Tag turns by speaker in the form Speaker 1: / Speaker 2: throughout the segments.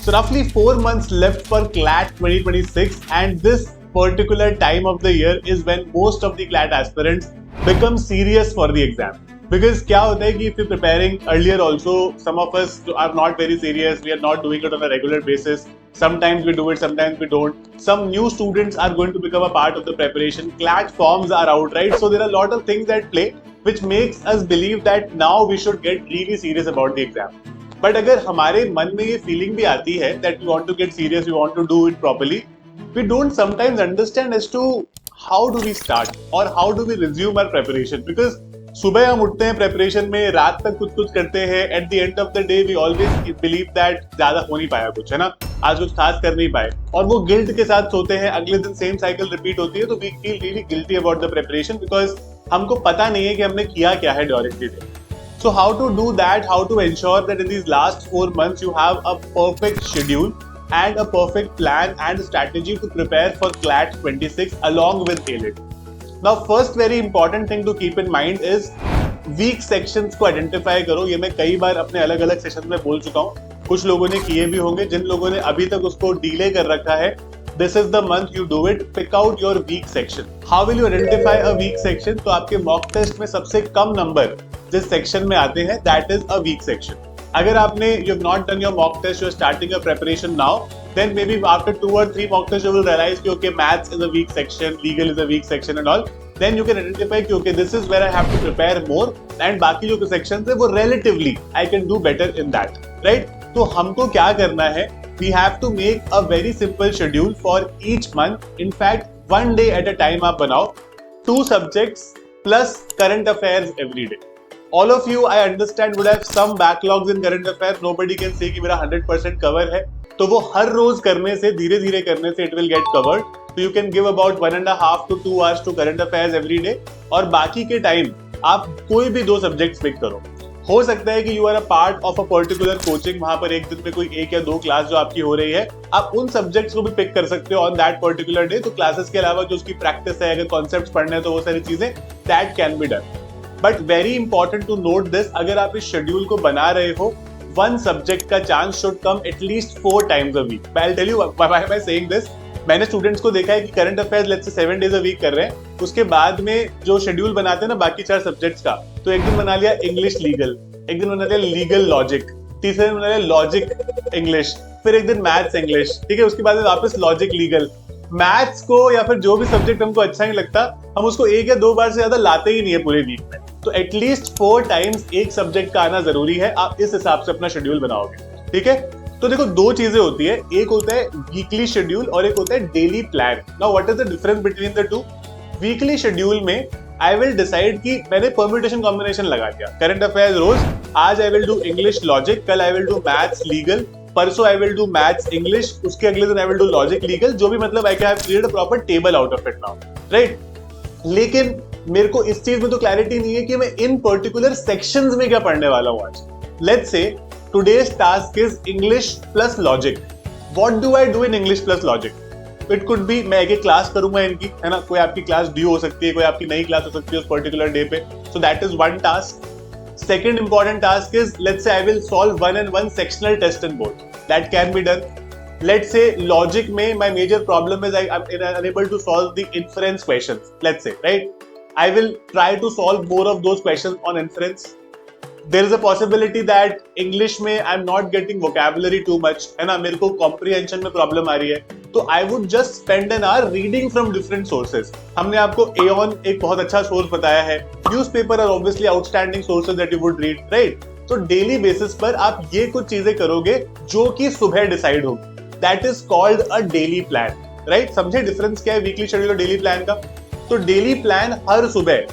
Speaker 1: So roughly 4 months left for CLAT 2026, and this particular time of the year is when most of the CLAT aspirants become serious for the exam. Because क्या होता है कि if you're preparing earlier also, some of us are not very serious, we are not doing it on a regular basis. Sometimes we do it, sometimes we don't. Some new students are going to become a part of the preparation. CLAT forms are out, right? So there are a lot of things at play which makes us believe that now we should get really serious about the exam. But अगर हमारे मन में ये feeling भी आती है that we want to get serious, we want to do it properly, we don't sometimes understand as to how do we start or how do we resume our preparation. Because सुबह हम उठते हैं preparation में, रात तक कुछ करते हैं, at the end of the day we always believe that ज्यादा हो नहीं पाया कुछ, है ना, आज कुछ खास कर नहीं पाए, और वो गिल्ट के साथ सोते हैं. अगले दिन सेम साइकिल रिपीट होती है, तो we feel really guilty about the preparation because हमको पता नहीं है कि हमने किया क्या है during the day. So how to do that, how to ensure that in these last 4 months you have a perfect schedule and a perfect plan and strategy to prepare for CLAT 26 along with AILET. Now first very important thing to keep in mind is weak sections को identify करो. ये मैं कई बार अपने अलग अलग session में बोल चुका हूँ, कुछ लोगों ने किए भी होंगे, जिन लोगों ने अभी तक उसको डिले कर रखा है, this is the month you do it. Pick out your weak section. How will you identify a weak section? तो आपके mock test में सबसे कम नंबर जिस सेक्शन में आते हैं, that is a weak section. अगर आपने you have not done your mock test, you are starting your preparation now, then maybe after 2 or 3 mock tests you will realize कि okay, maths is a weak section, legal is a weak section and all. Then you can identify कि okay, this is where I have to prepare more, and बाकी जो sections है वो relatively I can do better in that, right? तो हमको क्या करना है? We have to make a very simple schedule for each month. In fact, one day at a time आप बनाओ, 2 subjects plus current affairs every day. All of you, I understand, would have some backlogs in current affairs. Nobody can say कि मेरा 100% cover है. तो वो हर रोज करने से, धीरे धीरे करने से it will get covered. So you can give about 1.5 to 2 hours to current affairs every day. और बाकी के टाइम आप कोई भी 2 सब्जेक्ट्स पिक करो. हो सकता है कि you are a part of a particular coaching, वहां पर एक दिन में कोई 1 या 2 क्लास जो आपकी हो रही है, आप उन सब्जेक्ट्स को भी पिक कर सकते हो on that particular day. तो क्लासेस के अलावा जो उसकी प्रैक्टिस है, अगर कॉन्सेप्ट्स पढ़ने हैं तो वो सारी चीजें that can be done. But very important to note this, अगर आप इस शेड्यूल को बना रहे हो, 1 सब्जेक्ट का chance should come at least 4 times a week. I'll tell you why am I saying this. मैंने स्टूडेंट्स को देखा है कि current affairs let's say 7 days a week कर रहे हैं, उसके बाद में जो शेड्यूल बनाते हैं ना बाकी 4 सब्जेक्ट्स का, तो एक दिन बना लिया इंग्लिश लीगल, एक दिन बना लिया लीगल लॉजिक, तीसरे दिन बना लिया लॉजिक इंग्लिश, फिर एक दिन मैथ्स इंग्लिश, ठीक है, उसके बाद में वापस लॉजिक लीगल. मैथ्स को या फिर जो भी सब्जेक्ट हमको अच्छा नहीं लगता, हम उसको 1 या 2 बार से ज्यादा लाते ही नहीं है पूरे वीक में. तो एटलीस्ट 4 times एक सब्जेक्ट का आना जरूरी है. आप इस हिसाब से अपना शेड्यूल बनाओगे, ठीक है. तो देखो 2 चीजें होती है, एक होता है वीकली शेड्यूल और एक होता है daily plan. Now what is the difference between the 2? Weekly schedule में आई विल डिसाइड कि मैंने परम्यूटेशन कॉम्बिनेशन लगा दिया. करंट अफेयर्स रोज, आज I will do English logic, कल I will do maths legal, परसों I will do maths English, उसके अगले दिन I will do logic legal, जो भी, मतलब I can have created a proper table out of it now, right. लेकिन मेरे को इस चीज में तो क्लैरिटी नहीं है कि मैं इन पर्टिकुलर सेक्शंस में क्या पढ़ने वाला हूं आज. Let's say today's task is English plus logic. What do I do in English plus logic? It could be मैं एक क्लास करूंगा इनकी, है ना, कोई आपकी क्लास ड्यू हो सकती है, कोई आपकी नई क्लास हो सकती है उस पर्टिकुलर डे पे. So that is one task. Second important task is, let's say I will solve 1 sectional test in both. That can be done. Let's say logic में my major problem is I'm unable to solve the inference questions. Let's say, right? I will try to solve more of those questions on inference. There is a possibility that English में I'm not getting vocabulary too much, है ना, मेरे को comprehension में problem आ रही है, तो I would just spend an hour reading from different sources. हमने आपको Aeon एक बहुत अच्छा सोर्स बताया है. Newspaper are obviously outstanding sources that you would read, right? तो डेली बेसिस पर आप ये कुछ चीजें करोगे जो कि सुबह डिसाइड होगी. That is called a daily plan, right? समझे डिफरेंस क्या है वीकली शेड्यूल और डेली प्लान का? तो डेली प्लान हर सुबह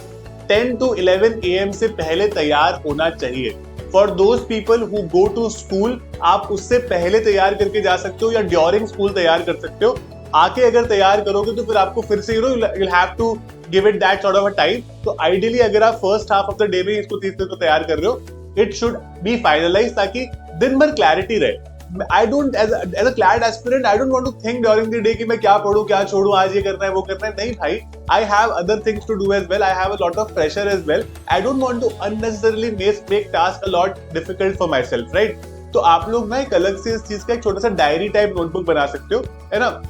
Speaker 1: 10 to 11 AM से पहले तैयार होना चाहिए. For those people who go to school, आप उससे पहले तैयार करके जा सकते हो या ड्यूरिंग स्कूल तैयार कर सकते हो. आके अगर तैयार करोगे तो फिर आपको फिर से you'll have to give it that sort of a time. तो आइडियली अगर आप first half of the day में इसको 30 दिन को तैयार कर रहे हो, इट शुड बी फाइनलाइज ताकि दिन भर क्लैरिटी रहे. I don't, as a CLAT aspirant, I don't want to think during the day कि मैं क्या पढ़ूं क्या छोड़ूं, आज ये करना है वो करना है. नहीं भाई, I have other things to do as well. I have a lot of pressure as well. I don't want to unnecessarily make task a lot difficult for myself, right? तो आप लोग ना एक अलग से इस चीज का एक छोटा सा डायरी टाइप नोटबुक बना सकते हो, है ना।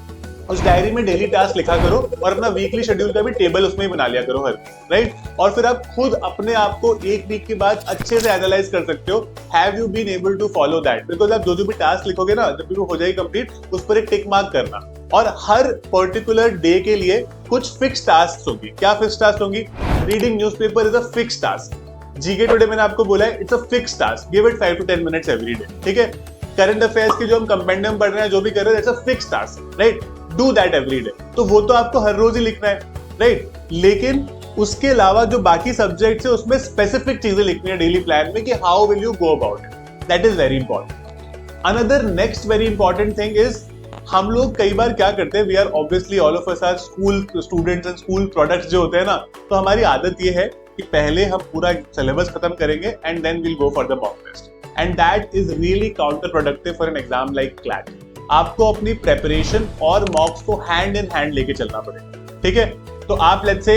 Speaker 1: उस डायरी में डेली टास्क लिखा करो और अपना वीकली शेड्यूल का भी टेबल उसमें ही बना लिया करो हर, राइट। और फिर आप खुद अपने आप को एक वीक के बाद अच्छे से एनालाइज कर सकते हो, have you been able to follow that. Because आप जो भी टास्क लिखोगे ना, जब भी वो हो जाएगी कंप्लीट, उस पर एक टिक मार्क करना। और हर पर्टिकुलर डे के लिए कुछ फिक्स टास्क होगी। क्या फिक्स टास्क होंगी? Reading newspaper is a fix task. GK today मैंने आपको बोला है, it's a fix task, give it 5 to 10 minutes every day, ठीक है। करंट अफेयर्स के जो हम कंपेंडियम पढ़ रहे हैं, जो भी कर रहे हैं, it's a fix task, right. Do that every day. तो वो तो आपको हर रोज ही लिखना है, राइट। लेकिन उसके अलावा जो बाकी सब्जेक्ट्स है उसमें स्पेसिफिक चीजें लिखनी है डेली प्लान में कि how will you go about it. That is very important. Another next very important thing is, हम लोग कई बार क्या करते हैं, we are obviously all of us are school students and school products जो होते हैं ना, तो हमारी आदत ये है कि पहले हम पूरा सिलेबस खत्म करेंगे and then will go for the mock test, and that is really counter productive for an exam like CLAT. आपको अपनी प्रेपरेशन और मॉक्स को हैंड इन हैंड लेके चलना पड़ेगा, ठीक है। तो आप let's say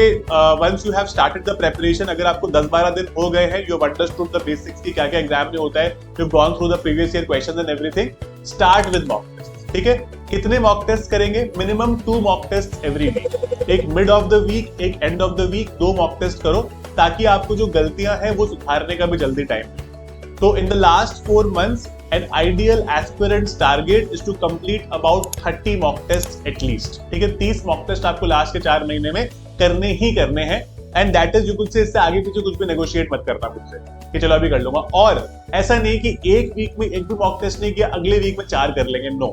Speaker 1: once you have started the preparation, अगर आपको 10-12 दिन हो गए हैं, you have understood the basics की क्या क्या एग्जाम में होता है, you have gone through the previous year questions and everything, start with mock test, ठीक है। कितने मॉक टेस्ट करेंगे? Minimum 2 mock test every week. एक मिड ऑफ द वीक, एक end of the week, 2 mock test करो, ताकि आपको जो गलतियां हैं वो सुधारने का भी जल्दी time. So in the last 4 months, an ideal aspirant's target is to complete about 30 mock tests at least. ठीक है, 30 mock test आपको लास्ट के 4 महीने में करने ही करने हैं, and that is, you could say, इससे आगे पीछे कुछ भी नेगोशिएट मत करना मुझसे कि चलो अभी कर लूंगा। और ऐसा नहीं कि एक वीक में एक भी मॉक टेस्ट नहीं किया, अगले वीक में 4 कर लेंगे, नो,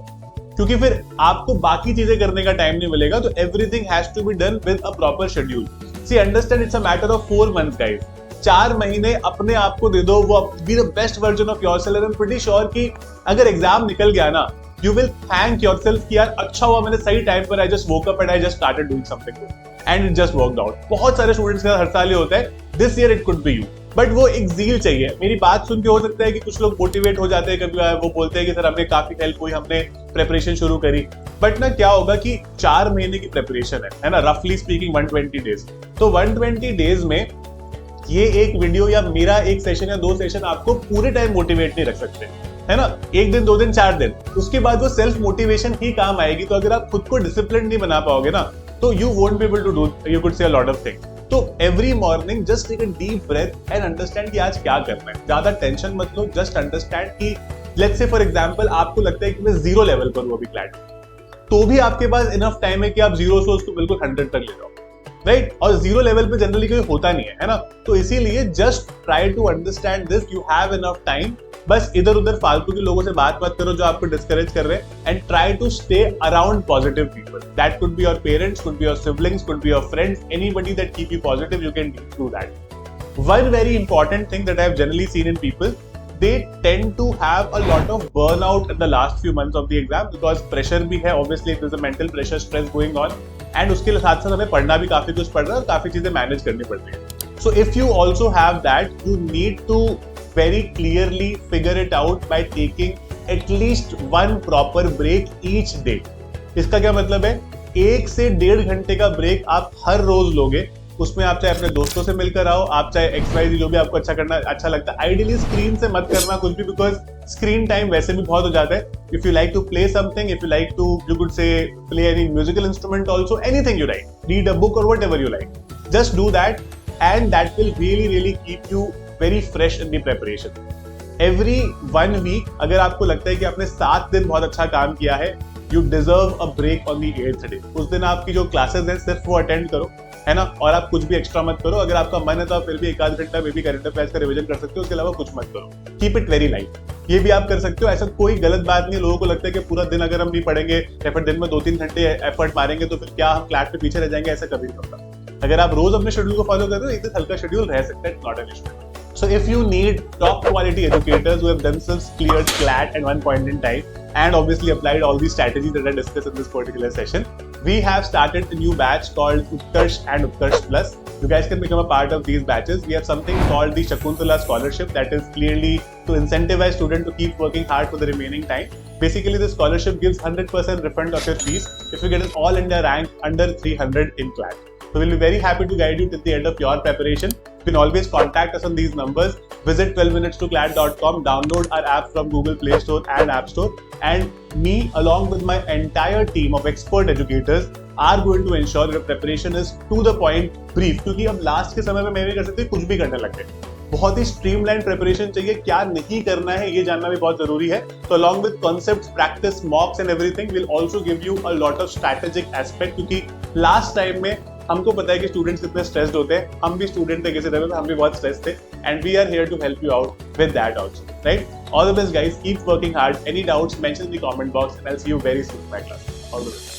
Speaker 1: क्योंकि फिर आपको बाकी चीजें करने का टाइम नहीं मिलेगा। तो everything has to be done with a proper schedule. See understand, it's a matter of 4 months guys. 4 महीने अपने आप को दे दो, वो be the best version of yourself. I am pretty sure कि अगर एग्जाम निकल गया ना, यू विल थैंक योरसेल्फ कि यार अच्छा हुआ मैंने सही टाइम पर, I just woke up and I just started doing something good and it just worked out. बहुत सारे स्टूडेंट्स का हर साल ये होता है, this year it could be you, but वो एक ज़ील चाहिए। मेरी बात सुन के हो सकता है कि कुछ लोग मोटिवेट हो जाते हैं, कभी वो बोलते हैं कि सर हमने काफी हेल्प हुई, हमने प्रेपरेशन शुरू करी। बट ना क्या होगा कि 4 महीने की प्रेपरेशन है ना, रफली स्पीकिंग 120 डेज। तो 120 डेज में ये एक वीडियो या मेरा एक सेशन या 2 सेशन आपको पूरे टाइम मोटिवेट नहीं रख सकते, है ना। 1 दिन, 2 दिन, 4 दिन, उसके बाद वो सेल्फ मोटिवेशन ही काम आएगी। तो अगर आप खुद को डिसिप्लिन नहीं बना पाओगे ना, तो you won't be able to do, you could say a lot of things. तो every morning just take a deep breath and understand कि आज क्या करना है। ज्यादा टेंशन मत लो, जस्ट अंडरस्टैंड कि लेट्स से फॉर एग्जांपल आपको लगता है कि मैं 0 लेवल पर हूं अभी क्लैट, तो भी आपके पास इनफ टाइम है कि आप 0 से उसको बिल्कुल 100 तक ले जाओ, राइट। और 0 लेवल पे जनरली कोई होता नहीं है ना। तो इसीलिए just try to understand this, you have enough time. बस इधर उधर फालतू के लोगों से बात मत करो जो आपको डिस्करेज कर रहे हैं, and try to stay around positive people. That could be your parents, could be your siblings, could be your friends, anybody that keep you positive, you can do that. One very important thing that I have generally seen in people, they tend to have a lot of burnout in the last few months of the exam because pressure भी है, obviously there's a mental pressure, stress going on, and उसके साथ साथ हमें पढ़ना भी काफी कुछ पड़ रहा है और काफी चीजें मैनेज करनी पड़ती है। So if you also have that, you need to very clearly figure it out by taking at least 1 proper break each day. इसका क्या मतलब है? 1 से 1.5 घंटे का ब्रेक आप हर रोज लोगे। उसमें आप चाहे अपने दोस्तों से मिलकर आओ, आप चाहे XYZ जो भी आपको अच्छा करना अच्छा लगता है, आइडियली स्क्रीन से मत करना कुछ भी, बिकॉज स्क्रीन टाइम वैसे भी बहुत हो जाता है। If you like to play something, if you like to, you could say play any musical instrument also, anything you like, read a book और whatever you like, just do that and that will really keep you very fresh in the preparation. Every 1 week अगर आपको लगता है कि आपने 7 दिन बहुत अच्छा काम किया है, you deserve a break on the 8th day. उस दिन आपकी जो क्लासेस हैं सिर्फ वो अटेंड करो, है ना, और आप कुछ भी एक्स्ट्रा मत करो। अगर आपका मन है तो आप फिर भी 1-8 घंटा मे बी करंट अफेयर्स का रिवीजन कर सकते हो, उसके अलावा कुछ मत करो। कीप इट वेरी लाइट, ये भी आप कर सकते हो, ऐसा कोई गलत बात नहीं है। लोगों को लगता है कि पूरा दिन अगर हम नहीं पढ़ेंगे या फिर दिन में 2-3 घंटे एफर्ट मारेंगे तो फिर क्या हम क्लास में पीछे रह जाएंगे, ऐसा कभी नहीं होता। अगर आप रोज अपने शेड्यूल को फॉलो कर रहे हो, एक दिन हल्का शेड्यूल रह सकता है, it's not an issue. So if you need top quality educators who have themselves cleared CLAT at one point in time and obviously applied all these strategies that I discussed in this particular session, we have started a new batch called Utkarsh and Utkarsh Plus. You guys can become a part of these batches. We have something called the Shakuntala Scholarship that is clearly to incentivize students to keep working hard for the remaining time. Basically, this scholarship gives 100% refund of your fees if you get an all India rank under 300 in CLAT. So we'll be very happy to guide you till the end of your preparation. You can always contact us on these numbers. Visit 12minutes2clat.com, download our app from Google Play Store and App Store, and me along with my entire team of expert educators are going to ensure your preparation is to the point, brief. क्योंकि अब last के समय में मैं भी कर सकते कुछ भी करने लग गए, बहुत ही स्ट्रीमलाइन प्रिपरेशन चाहिए, क्या नहीं करना है ये जानना भी बहुत जरूरी है. तो along with concepts, practice, मॉक्स and everything will also give you a lot of strategic aspect, क्योंकि लास्ट टाइम में हमको पता है कि स्टूडेंट्स कितने स्ट्रेस्ड होते हैं. हम भी स्टूडेंट थे किसी तरह, हम भी बहुत स्ट्रेस थे, and we are here to help you out with that also, right? All the best guys, keep working hard. Any doubts, mention in the comment box, and I will see you very soon in my class. All the best.